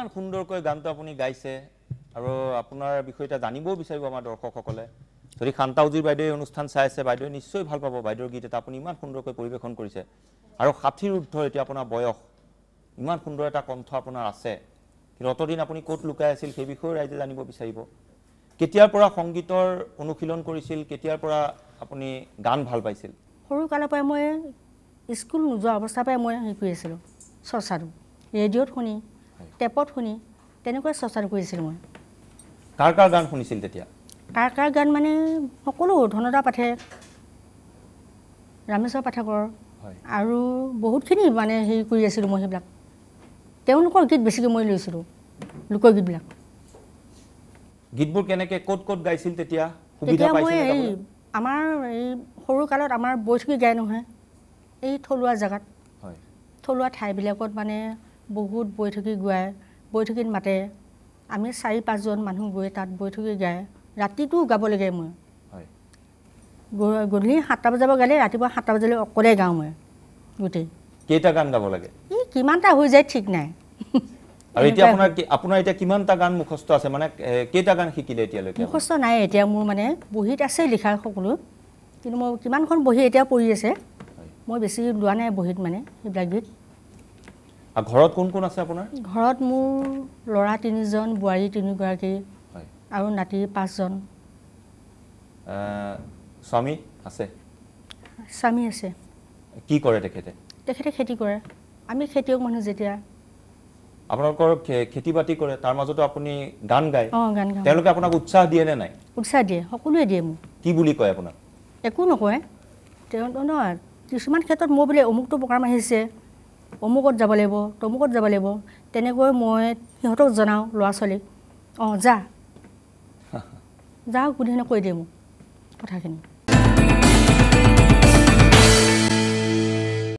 ইমান সুন্দৰকৈ গানটো আপুনি গাইছে আৰু আপোনাৰ বিষয়টা জানিবও বিচাৰিব আমাৰ দৰ্শকসকলে যদি খান্তাউজিৰ বাইদেউ অনুষ্ঠান চাই আছে বাইদেউ নিশ্চয় ভাল পাব বাইদেউৰ গীত এটা আপুনি ইমান সুন্দৰকৈ পৰিবেশন কৰিছে আৰু 60ৰ ঊৰ্ধ্বৰ এতিয়া আপোনাৰ বয়স ইমান সুন্দৰ এটা কণ্ঠ আপোনাৰ আছে কিন্তু অতদিন আপুনি ক'ত লুকাই আছিল সেই বিষয়ে ৰাইজে জানিব বিচাৰিব কেতিয়াৰ পৰা সংগীতৰ অনুশীলন কৰিছিল কেতিয়াৰ পৰা আপুনি গান ভাল পাইছিল সৰু কালৰ পৰা মই স্কুল নোযোৱা অৱস্থাৰ পৰাই মই হেৰি কৰি আছিলোঁ চৰ্চাটো ৰেডিঅ'ত শুনি টেপত শুনি তেনেকৈ চৰ্চাটো কৰিছিলোঁ মই কাৰ কাৰ গান শুনিছিল তেতিয়া কাৰ গান মানে সকলো ধনদা পাঠক ৰামেশ্বৰ পাঠকৰ আৰু বহুতখিনি মানে হেৰি কৰি আছিলোঁ মই সেইবিলাক তেওঁলোকৰ গীত বেছিকৈ মই লৈছিলোঁ লোকগীতবিলাক গীতবোৰ কেনেকৈ ক'ত ক'ত গাইছিল তেতিয়া সুবিধা পাইছিল আমাৰ এই সৰু কালত আমাৰ বৈঠকি গায় নহয় এই থলুৱা জেগাত থলুৱা ঠাইবিলাকত মানে বহুত বৈঠকি গোৱায় বৈঠকীত মাতে আমি 4-5জন মানুহ গৈ তাত বৈঠকি গায় ৰাতিটো গাব লাগে মই গধূলি 7টা বজাৰ পৰা গালে ৰাতিপুৱা 7টা বজালৈ অকলে গাওঁ মই গোটেই কেইটা গান গাব লাগে এই কিমানটা হৈ যায় ঠিক নাই আৰু এতিয়া আপোনাৰ এতিয়া কিমানটা গান মুখস্থ আছে মানে কেইটা গান শিকিলে এতিয়ালৈকে মুখস্থ নাই এতিয়া মোৰ মানে বহীত আছে লিখা সকলো কিন্তু মই কিমানখন বহি এতিয়া পঢ়ি আছে মই বেছি লোৱা নাই বহীত মানে সেইবিলাক গীত আৰু ঘৰত কোন কোন আছে আপোনাৰ ঘৰত মোৰ ল'ৰা 3জন বোৱাৰী 3গৰাকী আৰু নাতি 5জন স্বামী আছে স্বামী আছে কি কৰে তেখেতে খেতি কৰে আমি খেতিয়ক মানুহ যেতিয়া আপোনালোকৰ খেতি বাতি কৰে তাৰ মাজতো আপুনি গান গায় গান গাওঁ তেওঁলোকে আপোনাক উৎসাহ দিয়ে নে নাই উৎসাহ দিয়ে সকলোৱে দিয়ে মোক কি বুলি কয় আপোনাক একো নকয় তেওঁ নহয় কিছুমান ক্ষেত্ৰত মই বোলে অমুকটো প্ৰগ্ৰাম আহিছে অমুকত যাব লাগিব তমুকত যাব লাগিব তেনেকৈ মই সিহঁতক জনাওঁ ল'ৰা ছোৱালীক যা যাওক বুলি কৈ দিয়ে মোক কথাখিনি